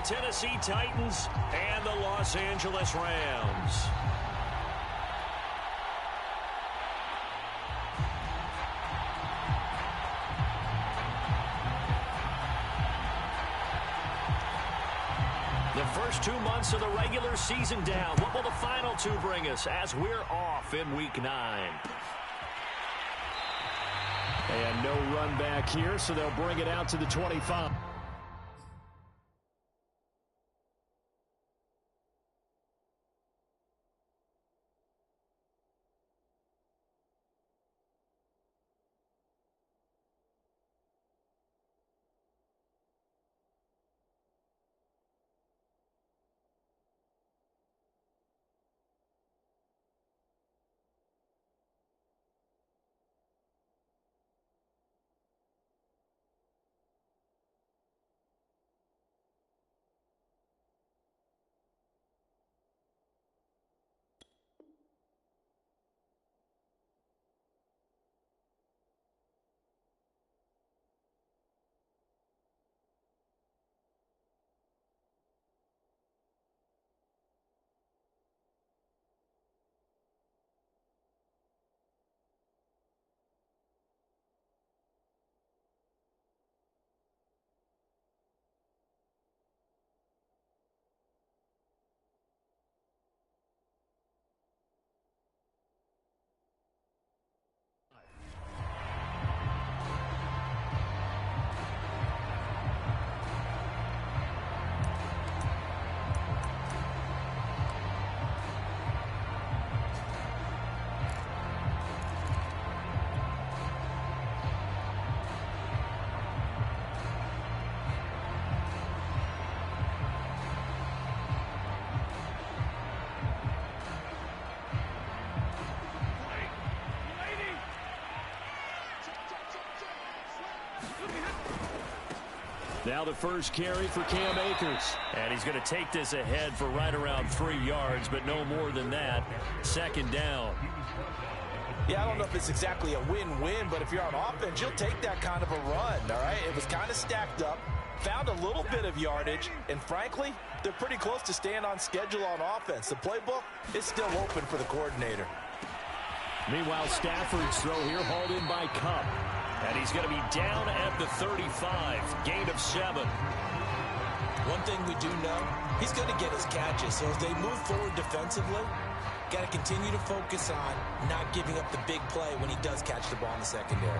Tennessee Titans and the Los Angeles Rams. The first 2 months of the regular season down. What will the final two bring us as we're off in Week 9? And no run back here, so they'll bring it out to the 25. Now the first carry for Cam Akers. And he's going to take this ahead for right around 3 yards, but no more than that. Second down. Yeah, I don't know if it's exactly a win-win, but if you're on offense, you'll take that kind of a run, all right? It was kind of stacked up, found a little bit of yardage, and frankly, they're pretty close to staying on schedule on offense. The playbook is still open for the coordinator. Meanwhile, Stafford's throw here hauled in by Kupp. And he's going to be down at the 35, gain of 7. One thing we do know, he's going to get his catches. So as they move forward defensively, got to continue to focus on not giving up the big play when he does catch the ball in the secondary.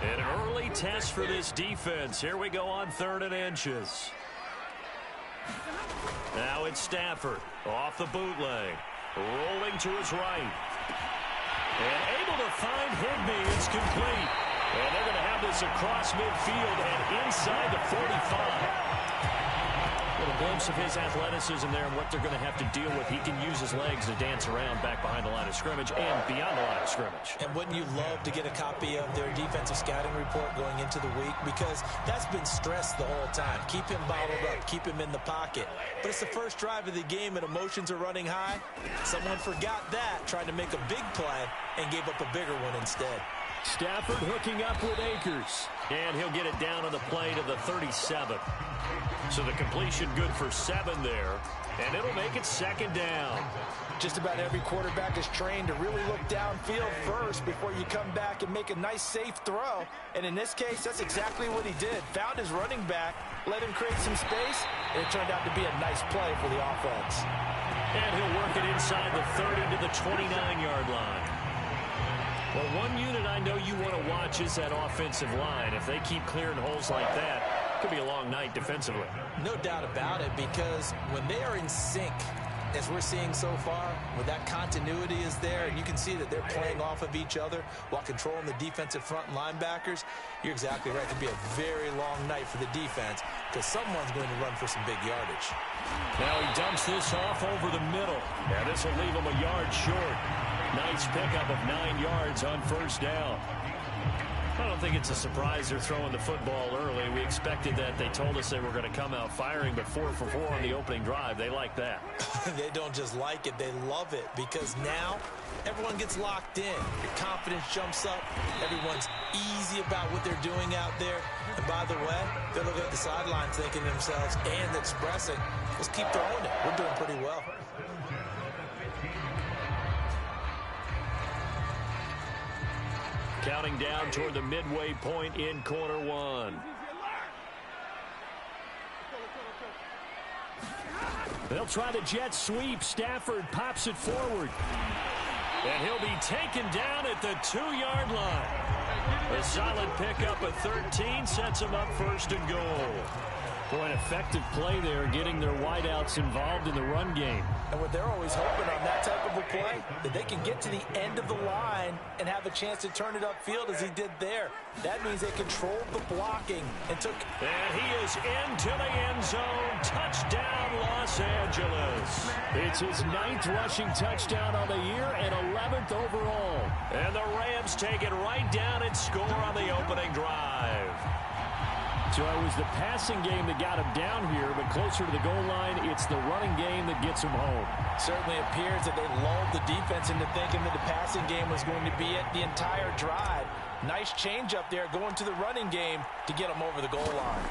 An early test for this defense. Here we go on 3rd and inches. Now it's Stafford off the bootleg, rolling to his right. And able to find Higbee. It's complete. And they're going to have this across midfield and inside the 45. A little glimpse of his athleticism there and what they're going to have to deal with. He can use his legs to dance around back behind the line of scrimmage and beyond the line of scrimmage. And wouldn't you love to get a copy of their defensive scouting report going into the week? Because that's been stressed the whole time. Keep him bottled up. Keep him in the pocket. But it's the first drive of the game and emotions are running high. Someone forgot that, tried to make a big play, and gave up a bigger one instead. Stafford hooking up with Akers. And he'll get it down on the play to the 37. So the completion good for 7 there. And it'll make it second down. Just about every quarterback is trained to really look downfield first before you come back and make a nice, safe throw. And in this case, that's exactly what he did. Found his running back, let him create some space, and it turned out to be a nice play for the offense. And he'll work it inside the 30 to the 29-yard line. Well, one unit I know you want to watch is that offensive line. If they keep clearing holes like that, it could be a long night defensively. No doubt about it, because when they are in sync, as we're seeing so far, when that continuity is there, and you can see that they're playing off of each other while controlling the defensive front linebackers, you're exactly right. It could be a very long night for the defense because someone's going to run for some big yardage. Now he dumps this off over the middle. And this will leave him a yard short. Nice pickup of 9 yards on first down. I don't think it's a surprise they're throwing the football early. We expected that. They told us they were going to come out firing, but 4 for 4 on the opening drive. They like that. They don't just like it, they love it, because now everyone gets locked in. Your confidence jumps up. Everyone's easy about what they're doing out there. And by the way, they're looking at the sidelines thinking to themselves and expressing, let's keep throwing it. We're doing pretty well. Counting down toward the midway point in quarter one. They'll try the jet sweep. Stafford pops it forward. And he'll be taken down at the 2-yard line. A solid pickup of 13 sets him up first and goal. Boy, an effective play there, getting their wideouts involved in the run game. And what they're always hoping on that type of a play, that they can get to the end of the line and have a chance to turn it upfield as he did there. That means they controlled the blocking and took... And he is into the end zone. Touchdown, Los Angeles. It's his 9th rushing touchdown on the year and 11th overall. And the Rams take it right down and score on the opening drive. So it was the passing game that got him down here, but closer to the goal line, it's the running game that gets him home. Certainly appears that they lulled the defense into thinking that the passing game was going to be it the entire drive. Nice change up there going to the running game to get them over the goal line.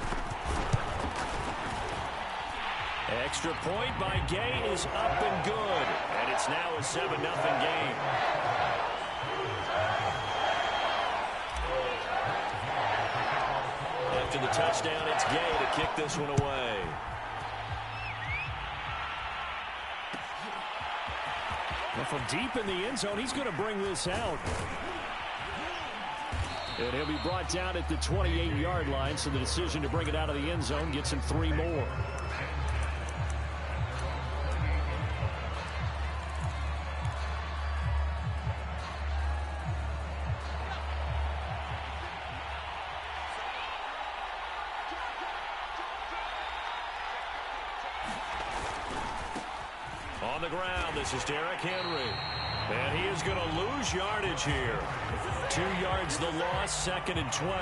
Extra point by Gay is up and good, and it's now a 7-0 game. After the touchdown, it's Gay to kick this one away. Well, from deep in the end zone, he's going to bring this out. And he'll be brought down at the 28-yard line, so the decision to bring it out of the end zone gets him 3 more. On the ground, this is Derrick Henry. And he is going to lose yardage here. 2 yards the loss, 2nd and 12.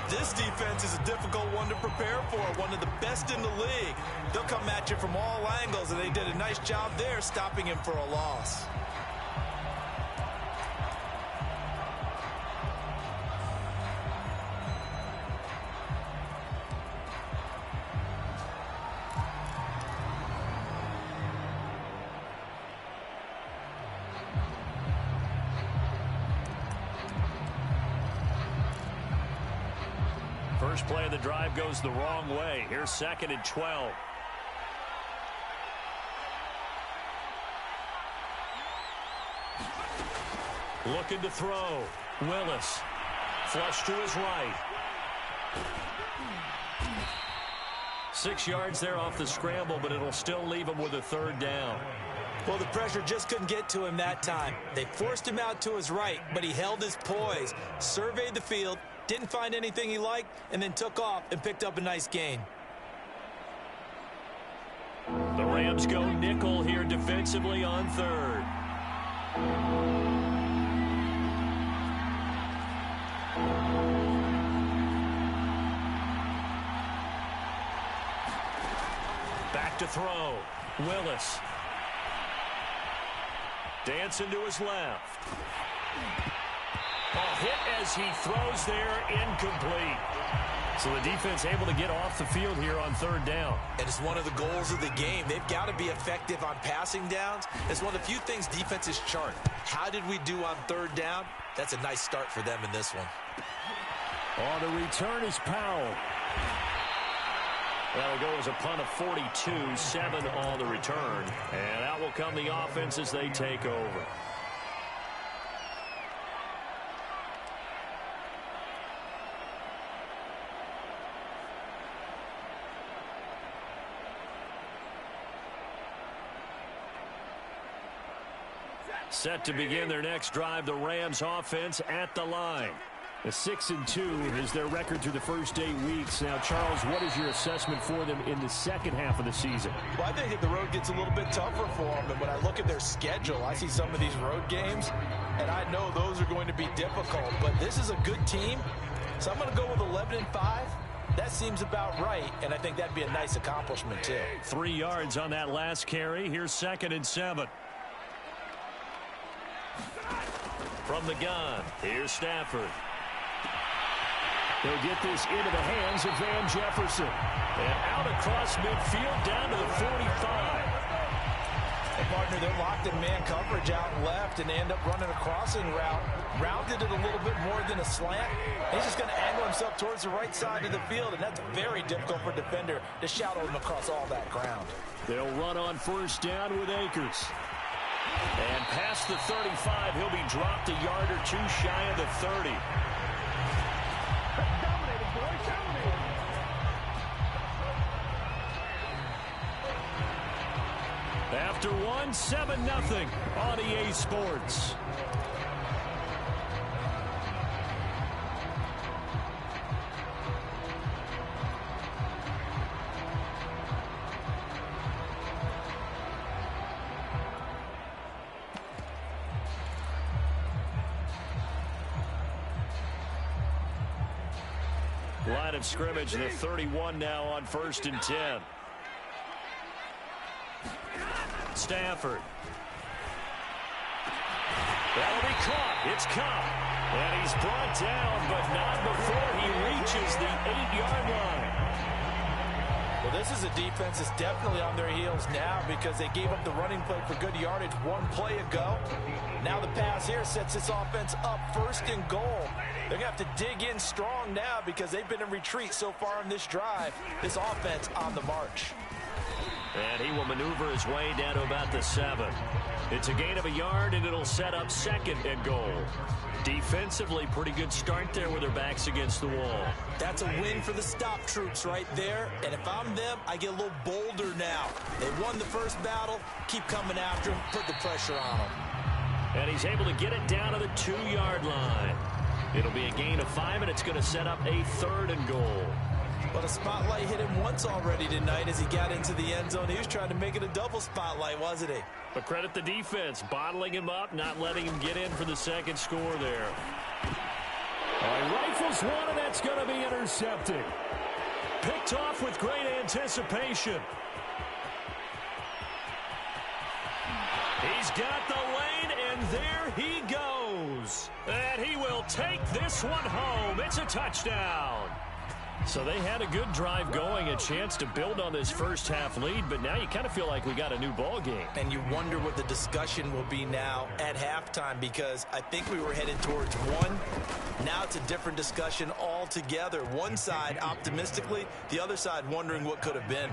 This defense is a difficult one to prepare for, one of the best in the league. They'll come at you from all angles, and they did a nice job there stopping him for a loss. First play of the drive goes the wrong way. Here's 2nd and 12. Looking to throw. Willis. Flush to his right. 6 yards there off the scramble, but it'll still leave him with a 3rd down. Well, the pressure just couldn't get to him that time. They forced him out to his right, but he held his poise, surveyed the field, didn't find anything he liked, and then took off and picked up a nice gain. The Rams go nickel here defensively on 3rd. Back to throw. Willis. Dancing to his left. A hit as he throws there, incomplete. So the defense able to get off the field here on 3rd down. And it's one of the goals of the game. They've got to be effective on passing downs. It's one of the few things defenses chart. How did we do on 3rd down? That's a nice start for them in this one. On the return is Powell. That'll go as a punt of 42, 7 on the return. And out will come the offense as they take over. Set to begin their next drive, the Rams offense at the line. A 6-2 is their record through the first 8 weeks. Now, Charles, what is your assessment for them in the second half of the season? Well, I think that the road gets a little bit tougher for them. And when I look at their schedule, I see some of these road games, and I know those are going to be difficult. But this is a good team, so I'm going to go with 11-5. That seems about right, and I think that'd be a nice accomplishment, too. 3 yards on that last carry. Here's 2nd and 7. From the gun, here's Stafford. He'll get this into the hands of Van Jefferson. And out across midfield down to the 45. Hey, partner, they're locked in man coverage out left, and they end up running a crossing route. Rounded it a little bit more than a slant. He's just going to angle himself towards the right side of the field, and that's very difficult for a defender to shadow him across all that ground. They'll run on first down with Akers. And past the 35, he'll be dropped a yard or two shy of the 30. After one, 7-0 on EA Sports. Line of scrimmage, the 31 now on 1st and 10. Stafford. That'll be caught. It's Cobb. And he's brought down, but not before he reaches the 8-yard line. Well, this is a defense that's definitely on their heels now because they gave up the running play for good yardage one play ago. Now the pass here sets this offense up 1st and goal. They're going to have to dig in strong now because they've been in retreat so far in this drive. This offense on the march. And he will maneuver his way down to about the 7. It's a gain of a yard, and it'll set up 2nd and goal. Defensively, pretty good start there with their backs against the wall. That's a win for the stop troops right there. And if I'm them, I get a little bolder now. They won the first battle. Keep coming after him. Put the pressure on him. And he's able to get it down to the 2-yard line. It'll be a gain of 5, and it's going to set up a 3rd and goal. But a spotlight hit him once already tonight as he got into the end zone. He was trying to make it a double spotlight, wasn't he? But credit the defense, bottling him up, not letting him get in for the 2nd score there. All right, rifles one, and that's going to be intercepted. Picked off with great anticipation. He's got the lane, and there he goes. And he will take this one home. It's a touchdown. So they had a good drive going, a chance to build on this first half lead, but now you kind of feel like we got a new ball game. And you wonder what the discussion will be now at halftime, because I think we were headed towards one. Now it's a different discussion altogether. One side optimistically, the other side wondering what could have been.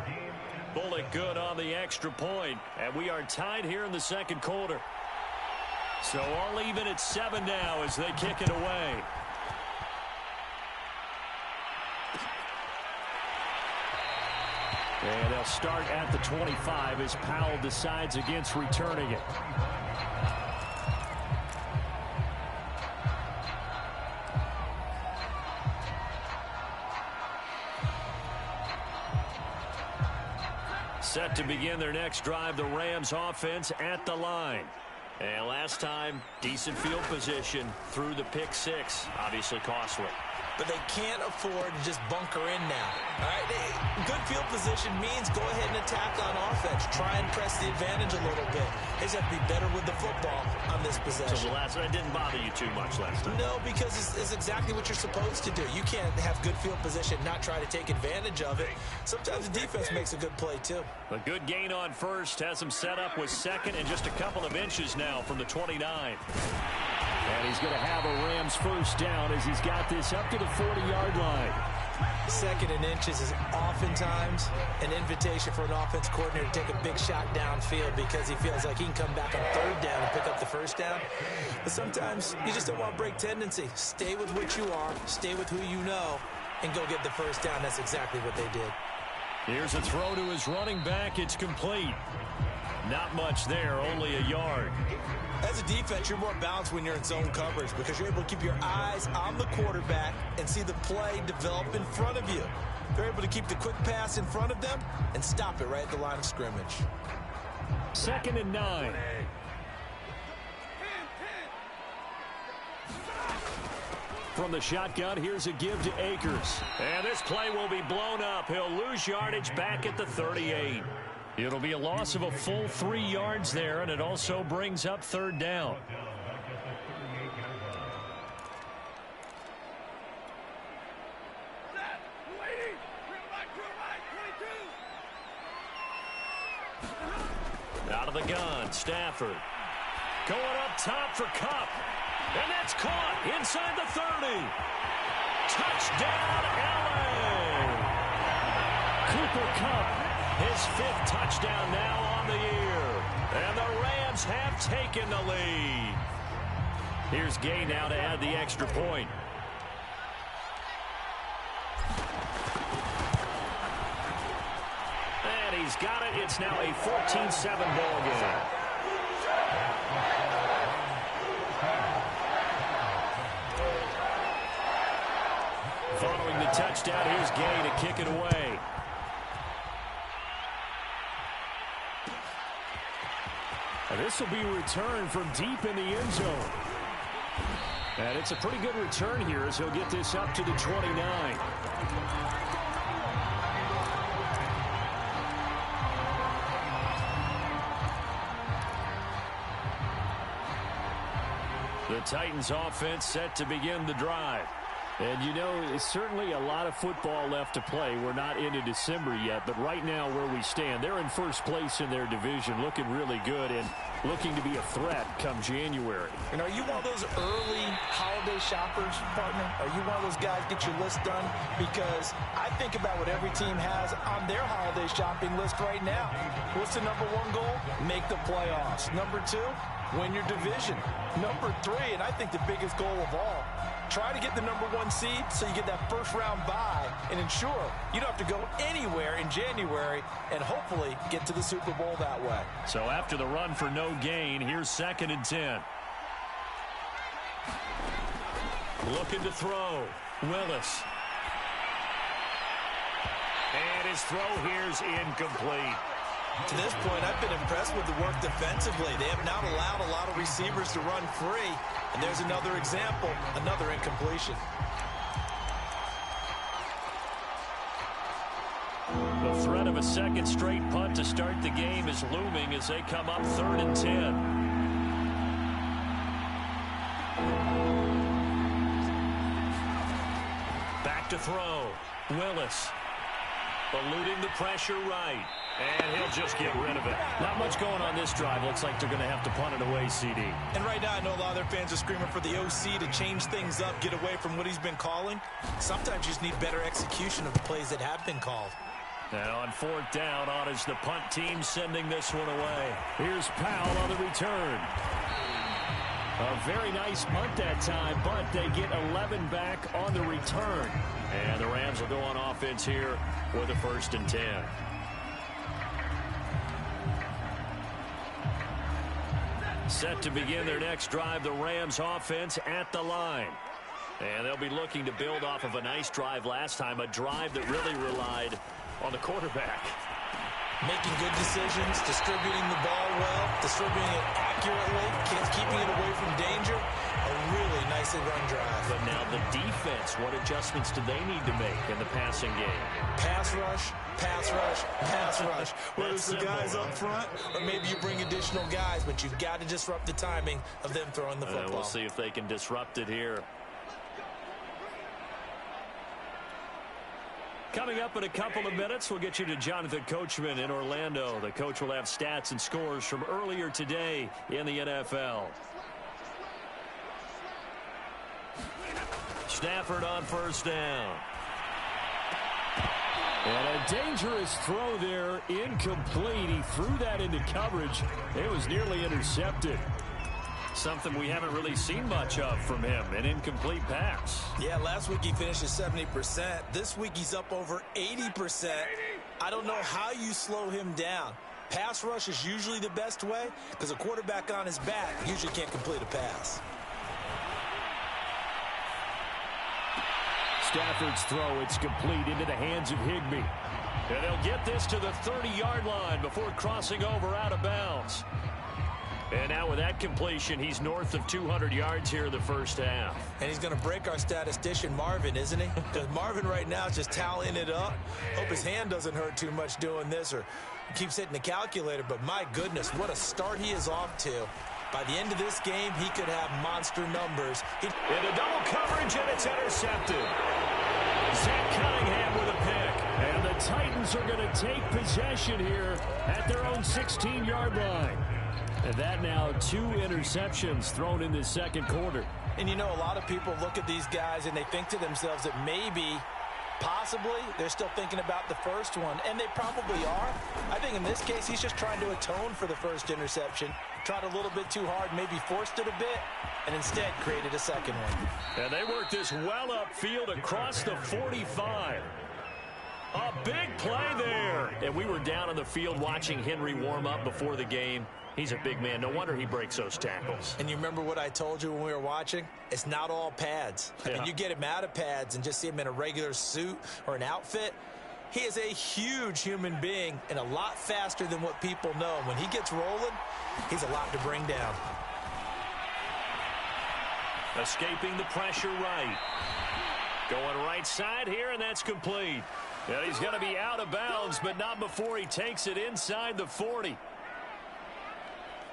Bullock good on the extra point, and we are tied here in the 2nd quarter. So all even at 7 now as they kick it away. And they'll start at the 25 as Powell decides against returning it. Set to begin their next drive, the Rams offense at the line. And last time, decent field position through the pick 6, obviously costly. But they can't afford to just bunker in now. All right, good field position means go ahead and attack on offense. Try and press the advantage a little bit. They just have to be better with the football on this possession. So the last one didn't bother you too much last time? No, because it's exactly what you're supposed to do. You can't have good field position, not try to take advantage of it. Sometimes the defense makes a good play, too. A good gain on first has him set up with 2nd and just a couple of inches now from the 29. And he's going to have a Rams first down as he's got this up to the 40-yard line. 2nd and inches is oftentimes an invitation for an offense coordinator to take a big shot downfield because he feels like he can come back on 3rd down and pick up the first down. But sometimes you just don't want to break tendency. Stay with what you are, stay with who you know, and go get the first down. That's exactly what they did. Here's a throw to his running back. It's complete. Not much there, only a yard. As a defense, you're more balanced when you're in zone coverage because you're able to keep your eyes on the quarterback and see the play develop in front of you. They're able to keep the quick pass in front of them and stop it right at the line of scrimmage. 2nd and 9. From the shotgun, here's a give to Akers. And this play will be blown up. He'll lose yardage back at the 38. It'll be a loss of a full 3 yards there, and it also brings up 3rd down. Out of the gun, Stafford. Going up top for Kupp. And that's caught inside the 30. Touchdown, LA! Cooper Kupp, his 5th touchdown now on the year. And the Rams have taken the lead. Here's Gay now to add the extra point. And he's got it. It's now a 14-7 ball game. Following the touchdown, here's Gay to kick it away. This will be returned from deep in the end zone. And it's a pretty good return here as he'll get this up to the 29. The Titans offense set to begin the drive. And, you know, it's certainly a lot of football left to play. We're not into December yet, but right now where we stand, they're in first place in their division, looking really good and looking to be a threat come January. And are you one of those early holiday shoppers, partner? Are you one of those guys get your list done? Because I think about what every team has on their holiday shopping list right now. What's the number 1 goal? Make the playoffs. Number 2, win your division. Number 3, and I think the biggest goal of all, try to get the number 1 seed so you get that first-round bye and ensure you don't have to go anywhere in January and hopefully get to the Super Bowl that way. So after the run for no gain, here's 2nd and 10. Looking to throw. Willis. And his throw here's incomplete. To this point, I've been impressed with the work defensively. They have not allowed a lot of receivers to run free. And there's another example, another incompletion. The threat of a second straight punt to start the game is looming as they come up 3rd and 10. Back to throw. Willis. Eluding the pressure right. And he'll just get rid of it. Not much going on this drive. Looks like they're going to have to punt it away, CD. And right now, I know a lot of their fans are screaming for the OC to change things up, get away from what he's been calling. Sometimes you just need better execution of the plays that have been called. Now on 4th down, on is the punt team sending this one away. Here's Powell on the return. A very nice punt that time, but they get 11 back on the return. And the Rams will go on offense here with a 1st and 10. Set to begin their next drive, the Rams offense at the line. And they'll be looking to build off of a nice drive last time, a drive that really relied on the quarterback. Making good decisions, distributing the ball well, distributing it accurately, keeping it away from danger. A really nicely run drive. But now the defense, what adjustments do they need to make in the passing game? Pass rush, pass rush, pass rush. Whether it's the guys up front or maybe you bring additional guys, but you've got to disrupt the timing of them throwing the football. We'll see if they can disrupt it here. Coming up in a couple of minutes, we'll get you to Jonathan Coachman in Orlando. The coach will have stats and scores from earlier today in the NFL. Stafford on 1st down. And a dangerous throw there, incomplete. He threw that into coverage. It was nearly intercepted. Something we haven't really seen much of from him, an incomplete pass. Yeah, last week he finished at 70%. This week he's up over 80%. I don't know how you slow him down. Pass rush is usually the best way because a quarterback on his back usually can't complete a pass. Stafford's throw, it's complete into the hands of Higbee. And they'll get this to the 30-yard line before crossing over out of bounds. And now with that completion, he's north of 200 yards here in the 1st half. And he's going to break our statistician Marvin, isn't he? Because Marvin right now is just tallying it up. Hope his hand doesn't hurt too much doing this or keeps hitting the calculator. But my goodness, what a start he is off to. By the end of this game, he could have monster numbers. Into double coverage, and it's intercepted. Zach Cunningham with a pick. And the Titans are going to take possession here at their own 16-yard line. And that now 2 interceptions thrown in this second quarter. And you know, a lot of people look at these guys and they think to themselves that maybe, possibly, they're still thinking about the first one. And they probably are. I think in this case, he's just trying to atone for the first interception. Tried a little bit too hard, maybe forced it a bit, and instead created a second one. And they worked this well upfield across the 45. A big play there. And we were down on the field watching Henry warm up before the game. He's a big man. No wonder he breaks those tackles. And you remember what I told you when we were watching? It's not all pads. I mean, you get him out of pads and just see him in a regular suit or an outfit. He is a huge human being and a lot faster than what people know. When he gets rolling, he's a lot to bring down. Escaping the pressure right. Going right side here, and that's complete. And he's going to be out of bounds, but not before he takes it inside the 40.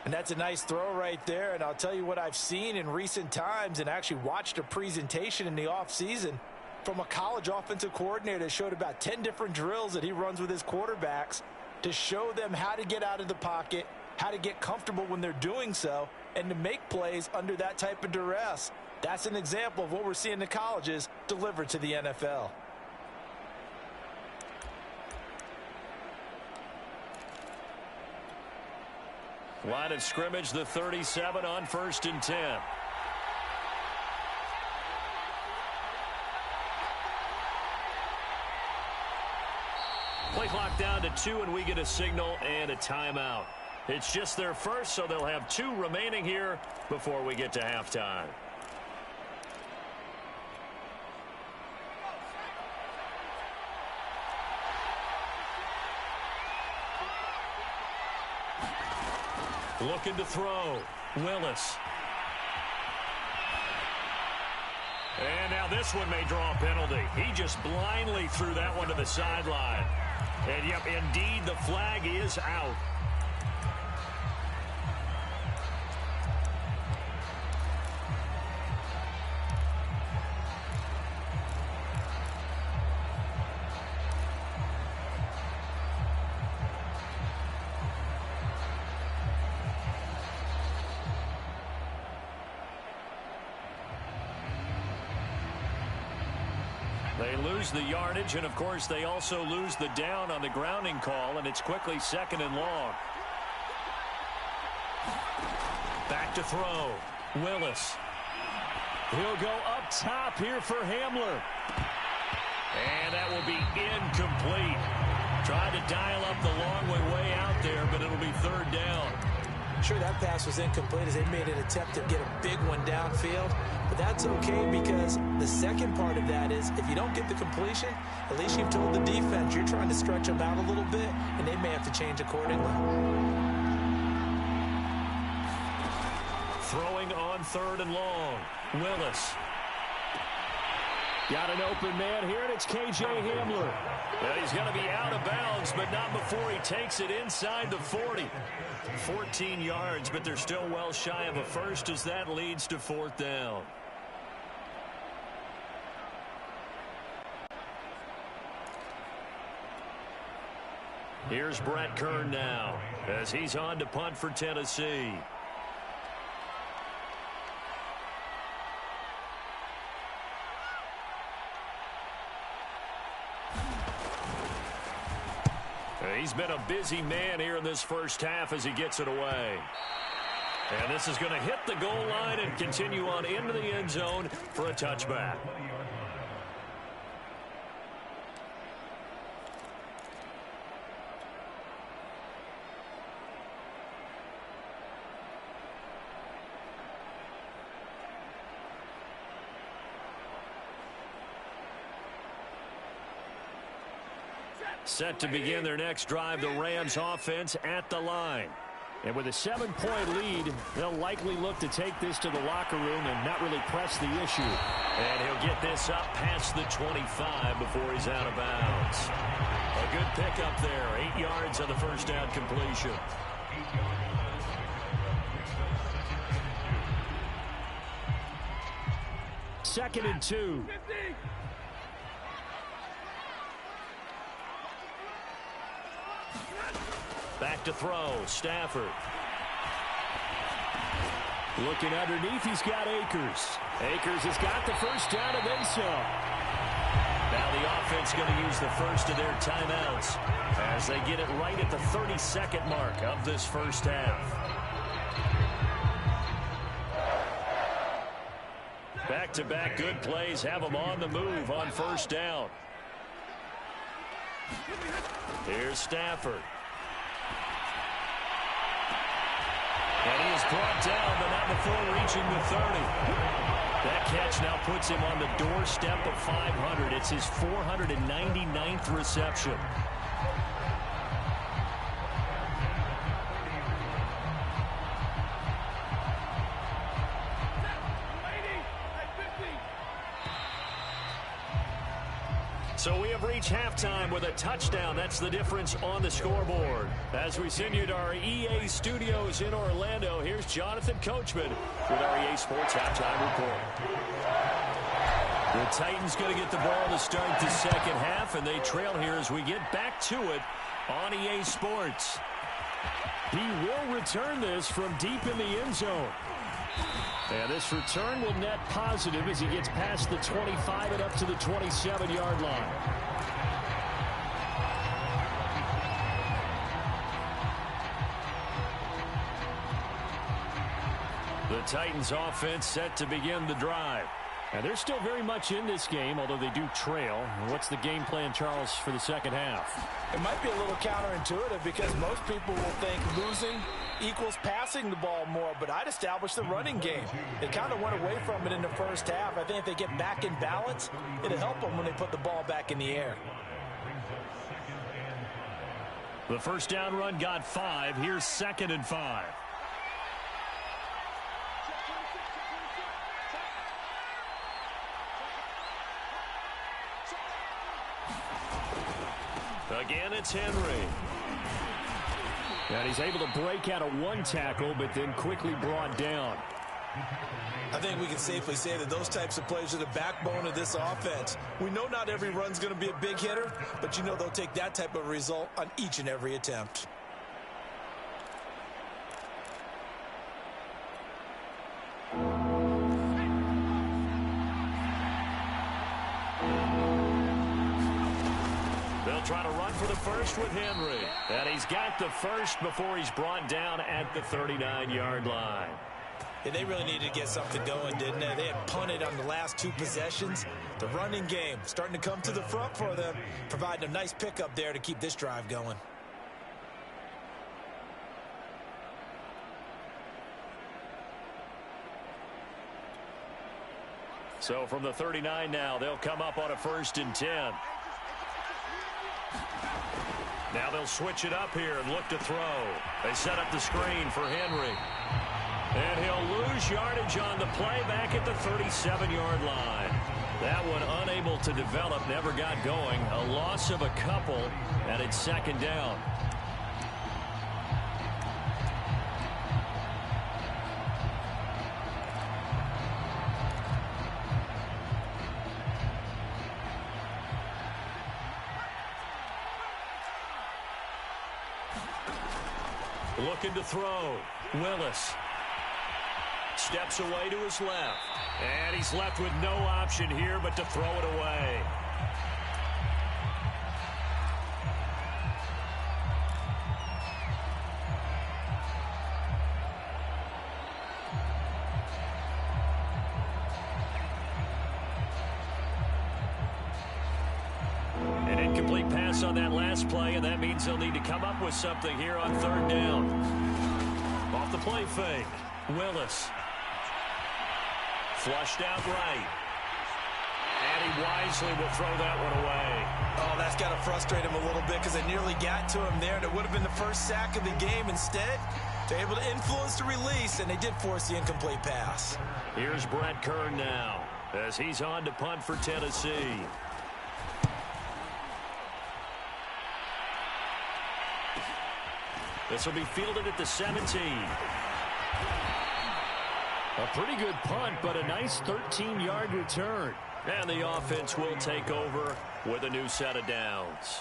And that's a nice throw right there. And I'll tell you what I've seen in recent times and actually watched a presentation in the offseason from a college offensive coordinator that showed about 10 different drills that he runs with his quarterbacks to show them how to get out of the pocket, how to get comfortable when they're doing so, and to make plays under that type of duress. That's an example of what we're seeing in the colleges delivered to the NFL. Line of scrimmage, the 37 on 1st and 10. Play clock down to 2, and we get a signal and a timeout. It's just their first, so they'll have 2 remaining here before we get to halftime. Looking to throw. Willis. And now this one may draw a penalty. He just blindly threw that one to the sideline. And, yep, indeed, the flag is out. They lose the yardage, and, of course, they also lose the down on the grounding call, and it's quickly 2nd and long. Back to throw. Willis. He'll go up top here for Hamler. And that will be incomplete. Tried to dial up the long way out there, but it'll be 3rd down. Sure, that pass was incomplete as they made an attempt to get a big one downfield. But that's okay because the second part of that is if you don't get the completion, at least you've told the defense you're trying to stretch them out a little bit, and they may have to change accordingly. Throwing on 3rd and long. Willis. Got an open man here, and it's K.J. Hamler. And he's going to be out of bounds, but not before he takes it inside the 40. 14 yards, but they're still well shy of a first as that leads to 4th down. Here's Brett Kern now as he's on to punt for Tennessee. He's been a busy man here in this first half as he gets it away. And this is going to hit the goal line and continue on into the end zone for a touchback. Set to begin their next drive, the Rams offense at the line. And with a 7-point lead, they'll likely look to take this to the locker room and not really press the issue. And he'll get this up past the 25 before he's out of bounds. A good pickup there, 8 yards on the first down completion. Second and 2. Back to throw, Stafford. Looking underneath, he's got Akers. Akers has got the first down and then some. Now the offense going to use the first of their timeouts as they get it right at the 32nd mark of this first half. Back-to-back good plays have them on the move on first down. Here's Stafford. And he is brought down, but not before reaching the 30. That catch now puts him on the doorstep of 500. It's his 499th reception. So we have reached halftime with a touchdown. That's the difference on the scoreboard. As we send you to our EA studios in Orlando, here's Jonathan Coachman with our EA Sports Halftime Report. The Titans going to get the ball to start the second half, and they trail here as we get back to it on EA Sports. He will return this from deep in the end zone. And this return will net positive as he gets past the 25 and up to the 27-yard line. The Titans offense set to begin the drive. And they're still very much in this game, although they do trail. What's the game plan, Charles, for the second half? It might be a little counterintuitive because most people will think losing equals passing the ball more, but I'd establish the running game. They kind of went away from it in the first half. I think if they get back in balance, it'll help them when they put the ball back in the air. The first down run got 5. Here's 2nd and 5. Again, it's Henry. And he's able to break out of one tackle, but then quickly brought down. I think we can safely say that those types of plays are the backbone of this offense. We know not every run's going to be a big hitter, but you know they'll take that type of result on each and every attempt. They'll try to run for the first with Henry. And he's got the first before he's brought down at the 39-yard line. Yeah, they really needed to get something going, didn't they? They had punted on the last 2 possessions. The running game starting to come to the front for them, providing a nice pickup there to keep this drive going. So from the 39 now, they'll come up on a 1st and 10. Now they'll switch it up here and look to throw. They set up the screen for Henry. And he'll lose yardage on the play back at the 37-yard line. That one unable to develop, never got going. A loss of a couple, and it's 2nd down. Looking to throw. Willis steps away to his left. And he's left with no option here but to throw it away. An incomplete pass on that last play, and that means they'll need to come up with something here on 3rd down. Off the play fake. Willis. Flushed out right. And he wisely will throw that one away. Oh, that's got to frustrate him a little bit because it nearly got to him there, and it would have been the first sack of the game. Instead, they're able to influence the release, and they did force the incomplete pass. Here's Brett Kern now as he's on to punt for Tennessee. This will be fielded at the 17. A pretty good punt, but a nice 13-yard return. And the offense will take over with a new set of downs.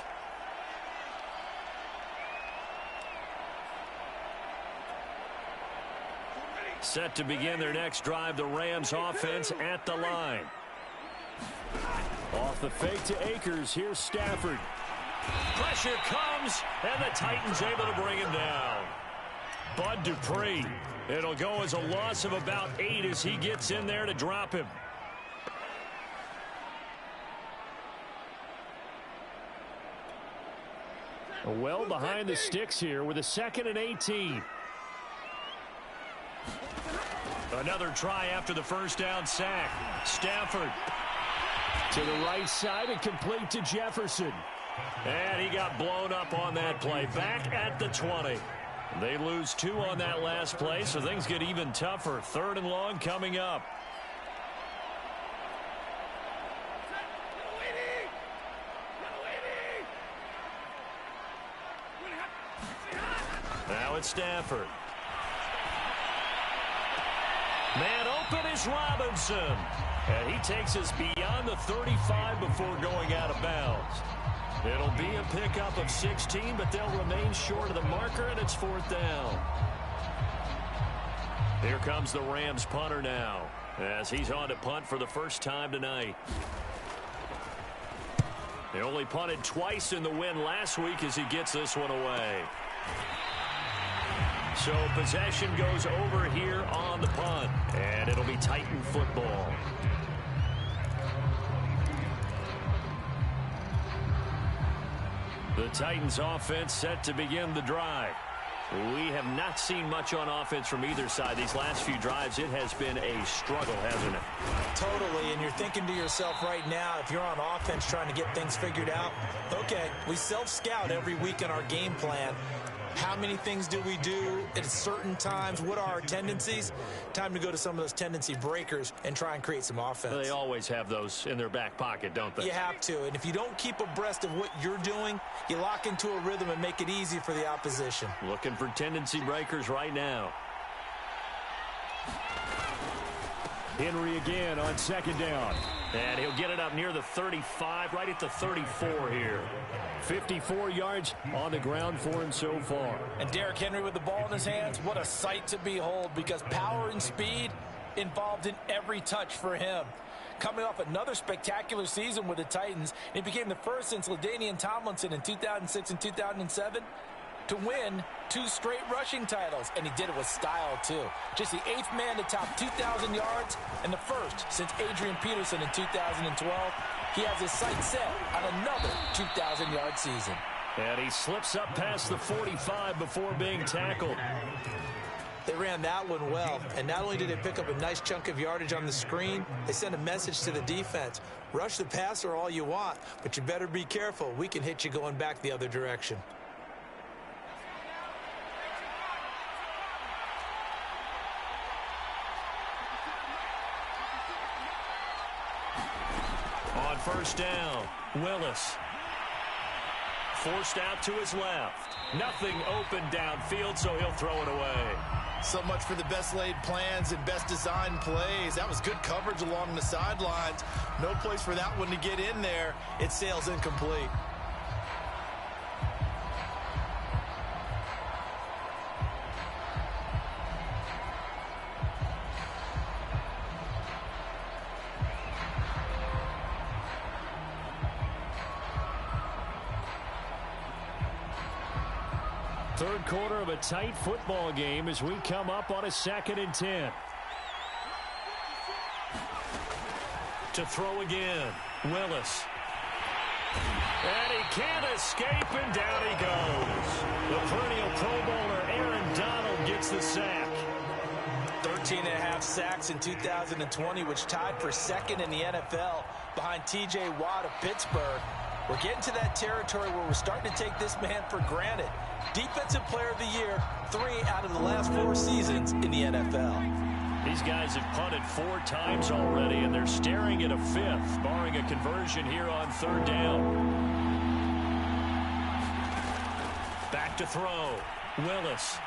Set to begin their next drive, the Rams offense at the line. Off the fake to Akers, here's Stafford. Pressure comes, and the Titans able to bring him down. Bud Dupree. It'll go as a loss of about 8 as he gets in there to drop him. Well behind the sticks here with a 2nd and 18. Another try after the first down sack. Stafford to the right side and complete to Jefferson. And he got blown up on that play. Back at the 20. They lose 2 on that last play, so things get even tougher. 3rd and long coming up. Now it's Stafford. Man open is Robinson. And he takes us beyond the 35 before going out of bounds. It'll be a pickup of 16, but they'll remain short of the marker, and it's 4th down. Here comes the Rams punter now, as he's on to punt for the first time tonight. They only punted twice in the win last week as he gets this one away. So possession goes over here on the punt, and it'll be Titan football. The Titans offense set to begin the drive. We have not seen much on offense from either side. These last few drives, it has been a struggle, hasn't it? Totally, and you're thinking to yourself right now, if you're on offense trying to get things figured out, okay, we self-scout every week in our game plan. How many things do we do at certain times? What are our tendencies? Time to go to some of those tendency breakers and try and create some offense. They always have those in their back pocket, don't they? You have to, and if you don't keep abreast of what you're doing, you lock into a rhythm and make it easy for the opposition. Looking for tendency breakers right now. Henry again on 2nd down. And he'll get it up near the 35, right at the 34 here. 54 yards on the ground for him so far. And Derrick Henry with the ball in his hands, what a sight to behold, because power and speed involved in every touch for him. Coming off another spectacular season with the Titans, he became the first since LaDainian Tomlinson in 2006 and 2007 to win 2 straight rushing titles, and he did it with style too. Just the 8th man to top 2,000 yards and the first since Adrian Peterson in 2012. He has his sights set on another 2,000-yard season. And he slips up past the 45 before being tackled. They ran that one well, and not only did they pick up a nice chunk of yardage on the screen, they sent a message to the defense. Rush the passer all you want, but you better be careful. We can hit you going back the other direction. On first down, Willis. Forced out to his left. Nothing open downfield, so he'll throw it away. So much for the best laid plans and best designed plays. That was good coverage along the sidelines. No place for that one to get in there. It sails incomplete. Third quarter of a tight football game as we come up on a 2nd and 10. To throw again, Willis. And he can't escape, and down he goes. The perennial Pro Bowler Aaron Donald gets the sack. 13.5 sacks in 2020, which tied for 2nd in the NFL behind T.J. Watt of Pittsburgh. We're getting to that territory where we're starting to take this man for granted. Defensive Player of the Year, 3 out of the last 4 seasons in the NFL. These guys have punted 4 times already, and they're staring at a 5th, barring a conversion here on 3rd down. Back to throw. Willis.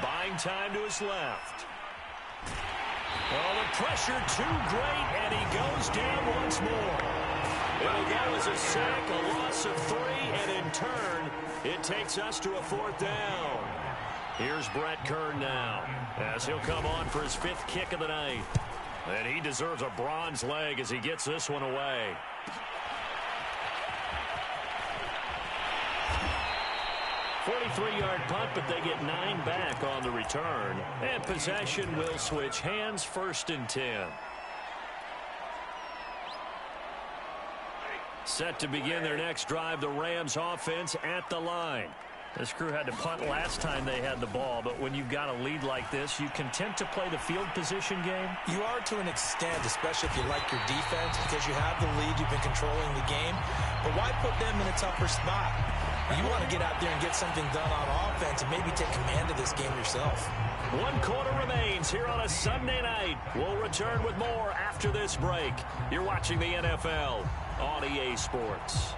Buying time to his left. Oh, the pressure too great, and he goes down once more. It'll go as a sack, a loss of 3, and in turn, it takes us to a 4th down. Here's Brett Kern now, as he'll come on for his 5th kick of the night. And he deserves a bronze leg as he gets this one away. "43-yard punt, but they get 9 back on the return. And possession will switch hands, 1st and 10. Set to begin their next drive, the Rams offense at the line. This crew had to punt last time they had the ball, but when you've got a lead like this, you content to play the field position game? You are to an extent, especially if you like your defense, because you have the lead, you've been controlling the game. But why put them in a tougher spot? You want to get out there and get something done on offense and maybe take command of this game yourself. 1 quarter remains here on a Sunday night. We'll return with more after this break. You're watching the NFL on EA Sports.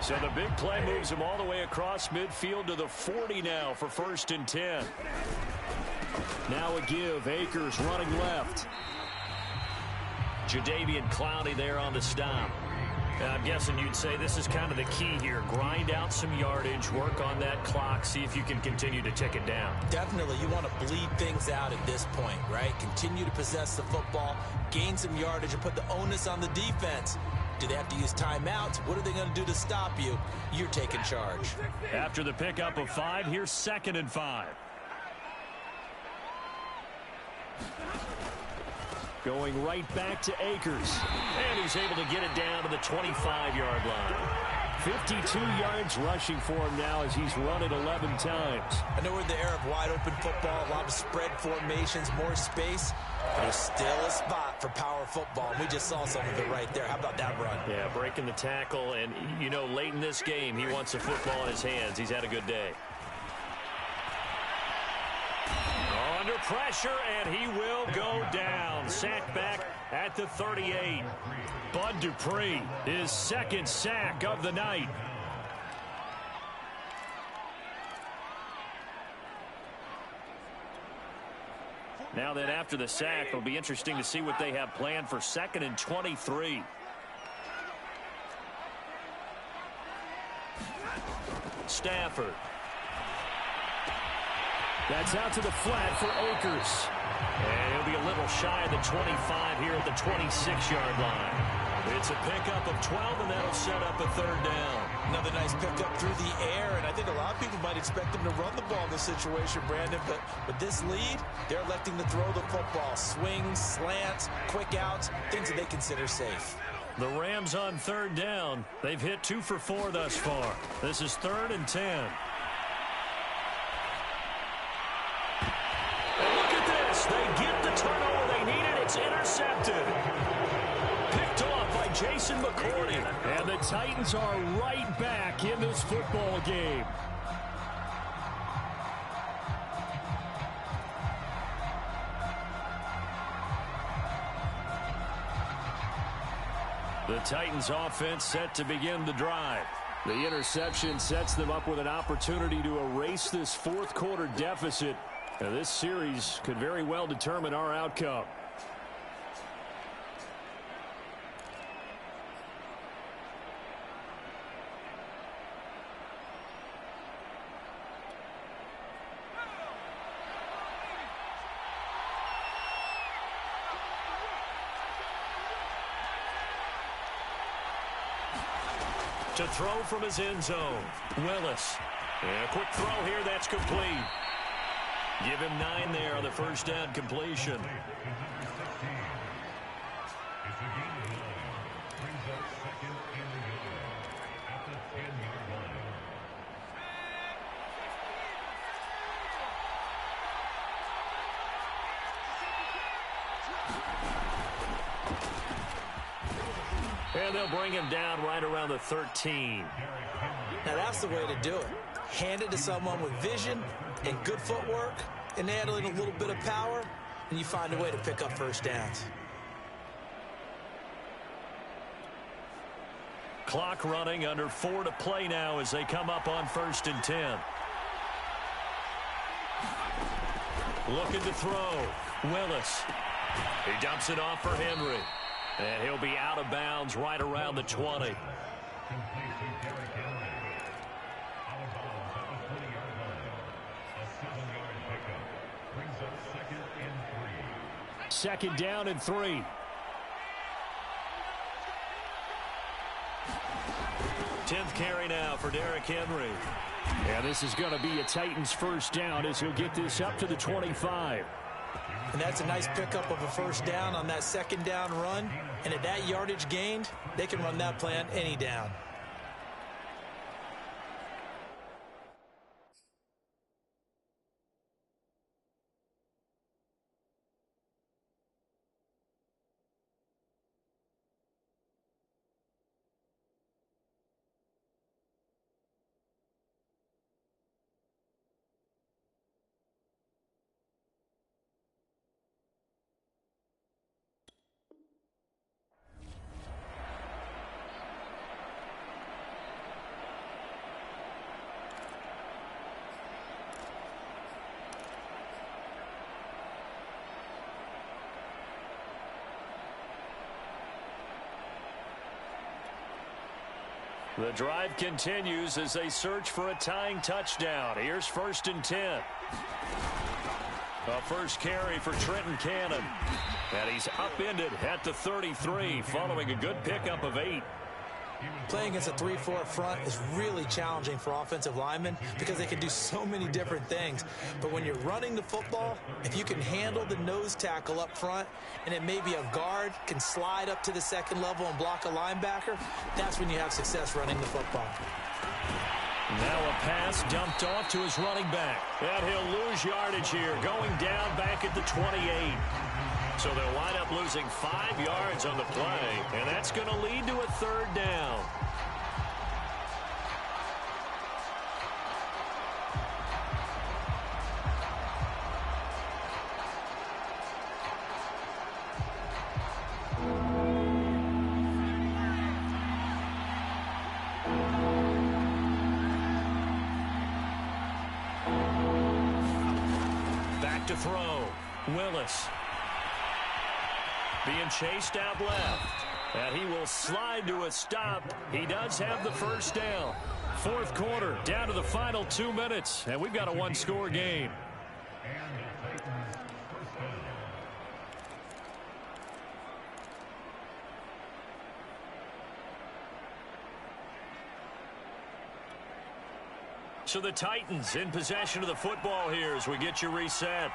So the big play moves him all the way across midfield to the 40 now for 1st and 10. Now a give. Akers running left. Jadeveon Clowney there on the stop. I'm guessing you'd say this is kind of the key here. Grind out some yardage, work on that clock, see if you can continue to tick it down. Definitely. You want to bleed things out at this point, right? Continue to possess the football, gain some yardage, and put the onus on the defense. Do they have to use timeouts? What are they going to do to stop you? You're taking charge. After the pickup of 5, here's 2nd and 5. Going right back to Akers. And he's able to get it down to the 25-yard line. 52 yards rushing for him now as he's run it 11 times. I know we're in the era of wide-open football, a lot of spread formations, more space. But there's still a spot for power football, and we just saw some of it right there. How about that run? Yeah, breaking the tackle, and, you know, late in this game, he wants the football in his hands. He's had a good day. Under pressure, and he will go down. Sacked back at the 38. Bud Dupree, his 2nd sack of the night. Now then, after the sack, it'll be interesting to see what they have planned for 2nd and 23. Stafford. That's out to the flat for Akers. And he'll be a little shy of the 25 here at the 26-yard line. It's a pickup of 12, and that'll set up a 3rd down. Another nice pickup through the air, and I think a lot of people might expect him to run the ball in this situation, Brandon, but with this lead, they're electing to throw the football. Swings, slants, quick outs, things that they consider safe. The Rams on 3rd down. They've hit 2 for 4 thus far. This is 3rd and 10. And look at this. They get the turnover they needed. It's intercepted. Picked off by Jason McCourty. And the Titans are right back in this football game. The Titans offense set to begin the drive. The interception sets them up with an opportunity to erase this 4th quarter deficit. Now, this series could very well determine our outcome. To throw from his end zone, Willis. And a quick throw here, that's complete. Give him 9 there on the 1st down completion. And they'll bring him down right around the 13. Now, that's the way to do it. Hand it to someone with vision and good footwork, and add in a little bit of power, and you find a way to pick up 1st downs. Clock running, under 4 to play now as they come up on 1st and 10. Looking to throw. Willis. He dumps it off for Henry. And he'll be out of bounds right around the 20. 2nd down and 3. Tenth carry now for Derrick Henry. And this is going to be a Titans first down as he'll get this up to the 25. And that's a nice pickup of a first down on that 2nd down run. And at that yardage gained, they can run that play on any down. The drive continues as they search for a tying touchdown. Here's 1st and 10. A first carry for Trenton Cannon. And he's upended at the 33 following a good pickup of 8. Playing against a 3-4 front is really challenging for offensive linemen because they can do so many different things. But when you're running the football, if you can handle the nose tackle up front and it may be a guard can slide up to the 2nd level and block a linebacker, that's when you have success running the football. Now a pass dumped off to his running back. And he'll lose yardage here, going down back at the 28. So they'll wind up losing 5 yards on the play, and that's going to lead to a 3rd down. Back to throw. Willis. Being chased out left. And he will slide to a stop. He does have the first down. 4th quarter, down to the final 2 minutes. And we've got a 1-score game. So the Titans in possession of the football here as we get you reset.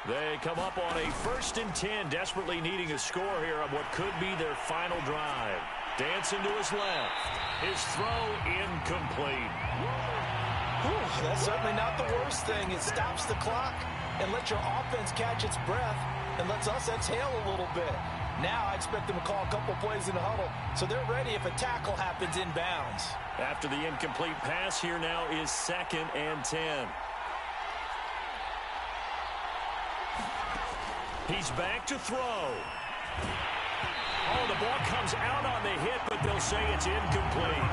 They come up on a 1st and 10, desperately needing a score here on what could be their final drive. Dancing to his left. His throw incomplete. Whew, that's certainly not the worst thing. It stops the clock and lets your offense catch its breath and lets us exhale a little bit. Now I expect them to call a couple plays in the huddle, so they're ready if a tackle happens inbounds. After the incomplete pass, here now is 2nd and 10. He's back to throw. Oh, the ball comes out on the hit, but they'll say it's incomplete.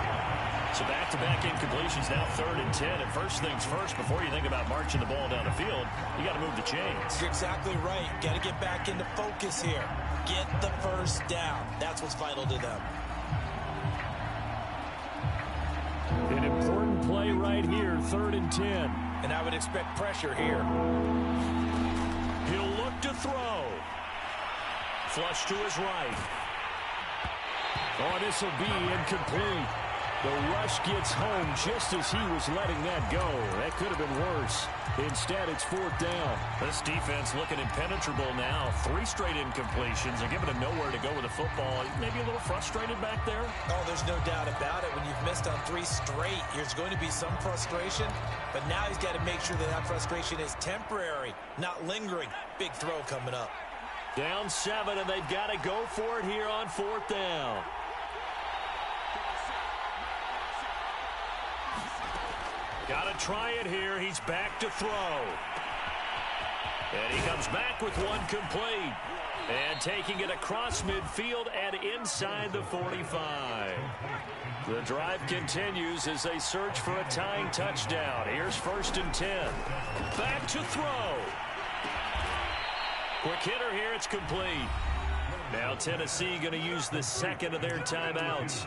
So back-to-back incompletions, now 3rd and 10. And first things first, before you think about marching the ball down the field, you got to move the chains. You're exactly right. Got to get back into focus here. Get the first down. That's what's vital to them. An important play right here, 3rd and 10. And I would expect pressure here. He'll look to throw. Flush to his right. Oh, this will be incomplete. The rush gets home just as he was letting that go. That could have been worse. Instead, it's 4th down. This defense looking impenetrable now. 3 straight incompletions. They're giving him nowhere to go with the football. Maybe a little frustrated back there. Oh, there's no doubt about it. When you've missed on 3 straight, there's going to be some frustration. But now he's got to make sure that that frustration is temporary, not lingering. Big throw coming up. Down 7, and they've got to go for it here on 4th down. Got to try it here. He's back to throw. And he comes back with one complete. And taking it across midfield and inside the 45. The drive continues as they search for a tying touchdown. Here's 1st and 10. Back to throw. Quick hitter here. It's complete. Now Tennessee going to use the 2nd of their timeouts,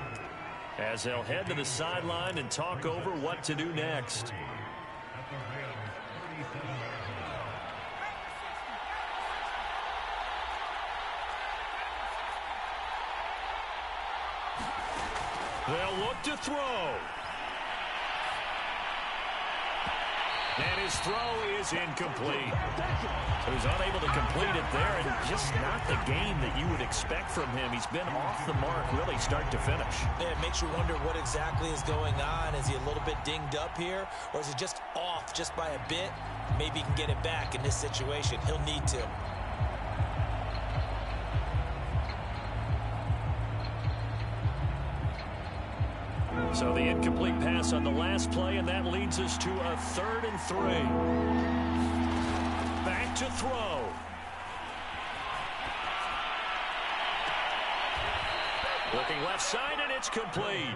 as they'll head to the sideline and talk over what to do next. They'll look to throw. And his throw is incomplete. So he's unable to complete it there, and just not the game that you would expect from him. He's been off the mark really start to finish. Yeah, it makes you wonder what exactly is going on. Is he a little bit dinged up here, or is he just off just by a bit? Maybe he can get it back in this situation. He'll need to. So the incomplete pass on the last play, and that leads us to a 3rd and 3. Back to throw. Looking left side, and it's complete.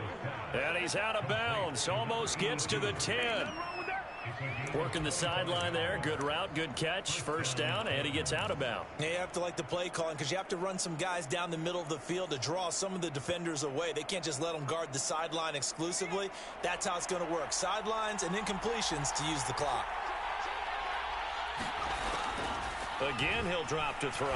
And he's out of bounds. Almost gets to the 10. Working the sideline there. Good route, good catch. First down, and he gets out of bounds. Yeah, you have to like the play calling because you have to run some guys down the middle of the field to draw some of the defenders away. They can't just let them guard the sideline exclusively. That's how it's going to work. Sidelines and incompletions to use the clock. Again, he'll drop to throw.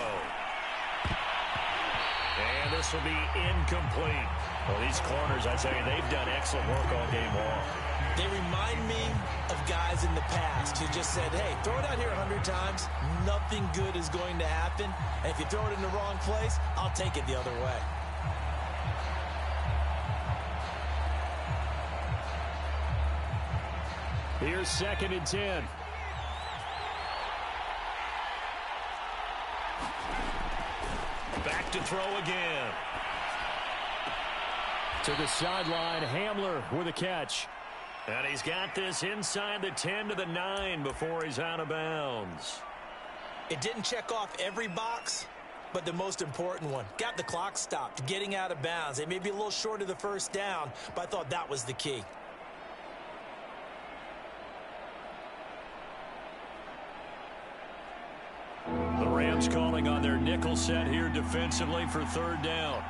And this will be incomplete. Well, these corners, I tell you, they've done excellent work all game long. They remind me of guys in the past who just said, hey, throw it out here 100 times. Nothing good is going to happen. And if you throw it in the wrong place, I'll take it the other way. Here's 2nd and 10. Back to throw again. To the sideline, Hamler with a catch. And he's got this inside the 10 to the 9 before he's out of bounds. It didn't check off every box, but the most important one. Got the clock stopped, getting out of bounds. They may be a little short of the first down, but I thought that was the key. The Rams calling on their nickel set here defensively for 3rd down.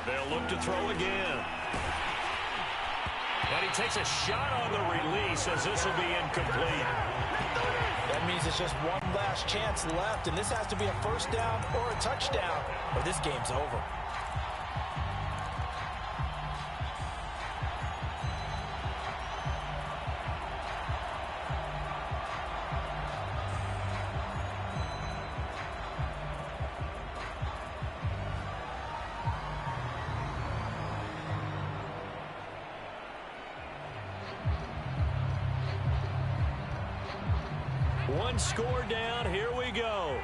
They'll look to throw again. And he takes a shot on the release as this will be incomplete. That means it's just one last chance left, and this has to be a first down or a touchdown, or this game's over. One score down. Here we go.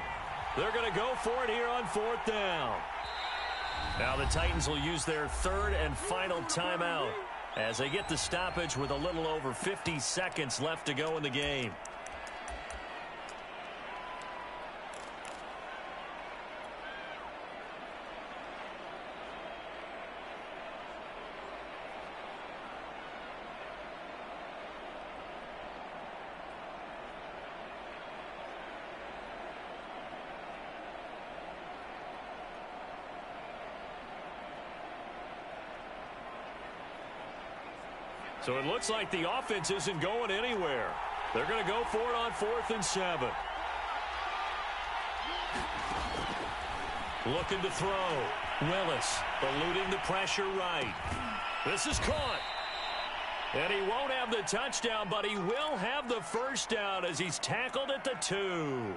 They're going to go for it here on 4th down. Now the Titans will use their 3rd and final timeout as they get the stoppage with a little over 50 seconds left to go in the game. So it looks like the offense isn't going anywhere. They're going to go for it on 4th and 7. Looking to throw. Willis eluding the pressure right. This is caught. And he won't have the touchdown, but he will have the first down as he's tackled at the 2.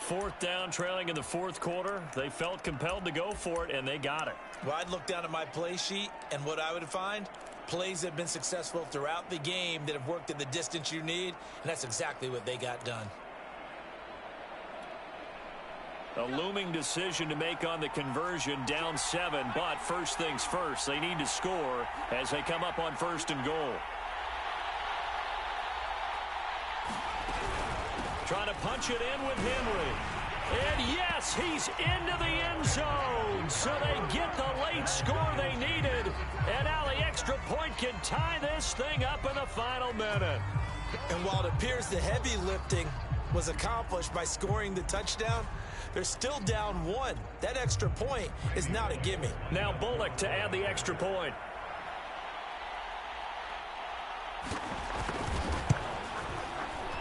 4th down, trailing in the 4th quarter. They felt compelled to go for it, and they got it. Well, I'd look down at my play sheet, and what I would find, plays that have been successful throughout the game that have worked at the distance you need, and that's exactly what they got done. A looming decision to make on the conversion, down 7, but first things first, they need to score as they come up on 1st and goal. Trying to punch it in with Henry. And yes, he's into the end zone. So they get the late score they needed. And now the extra point can tie this thing up in the final minute. And while it appears the heavy lifting was accomplished by scoring the touchdown, they're still down 1. That extra point is not a gimme. Now Bullock to add the extra point.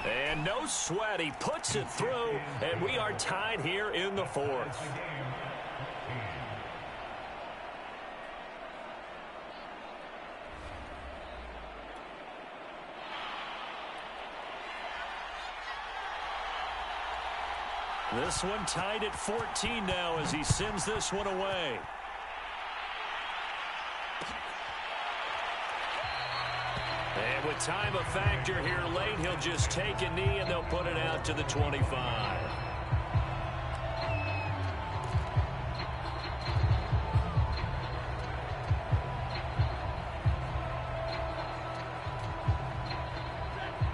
And no sweat. He puts it through, and we are tied here in the 4th. This one tied at 14 now as he sends this one away. And with time a factor here late, he'll just take a knee and they'll put it out to the 25.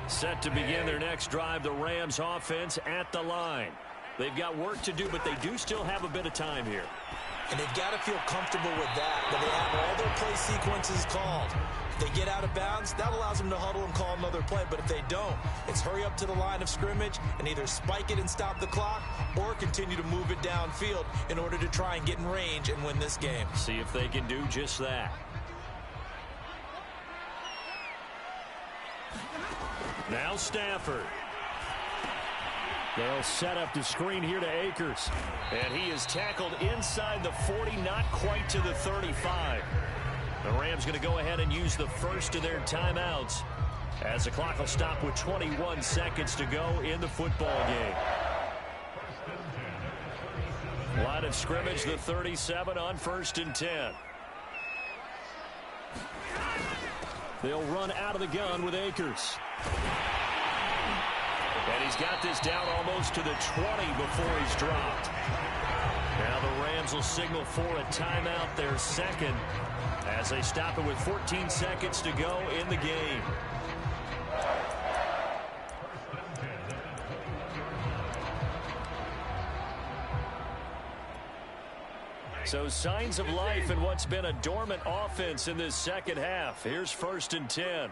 Set to begin their next drive, the Rams offense at the line. They've got work to do, but they do still have a bit of time here. And they've got to feel comfortable with that they have all their play sequences called. If they get out of bounds, that allows them to huddle and call another play. But if they don't, it's hurry up to the line of scrimmage and either spike it and stop the clock or continue to move it downfield in order to try and get in range and win this game. See if they can do just that. Now Stafford. They'll set up the screen here to Akers. And he is tackled inside the 40, not quite to the 35. The Rams going to go ahead and use the first of their timeouts as the clock will stop with 21 seconds to go in the football game. Line of scrimmage, the 37 on 1st and 10. They'll run out of the gun with Akers. And he's got this down almost to the 20 before he's dropped. Now the Rams will signal for a timeout, their second, as they stop it with 14 seconds to go in the game. So signs of life in what's been a dormant offense in this second half. Here's 1st and 10.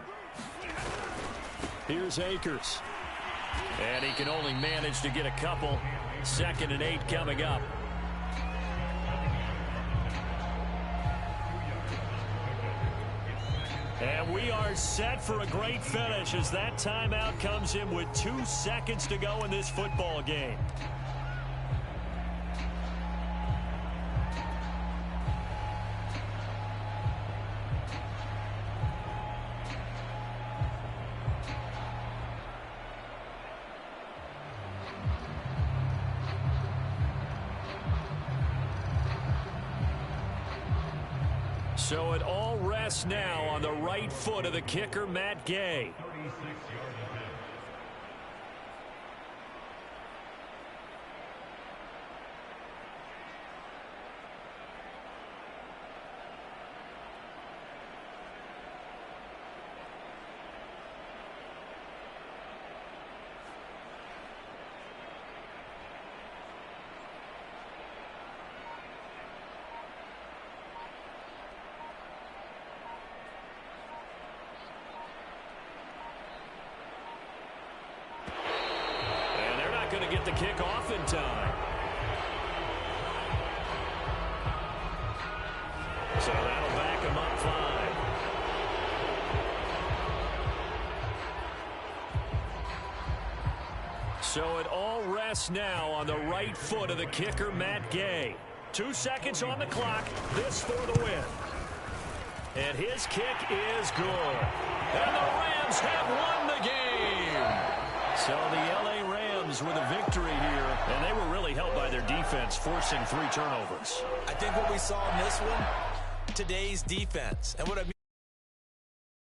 Here's Akers. And he can only manage to get a couple. 2nd and 8 coming up. And we are set for a great finish as that timeout comes in with 2 seconds to go in this football game. So it all rests now on the right foot of the kicker, Matt Gay. Going to get the kick off in time. So that'll back him up 5. So it all rests now on the right foot of the kicker, Matt Gay. 2 seconds on the clock. This for the win. And his kick is good. And the Rams have won the game. So the L.A. Rams with a victory here, and they were really helped by their defense, forcing 3 turnovers. I think what we saw in this one, today's defense. And what I mean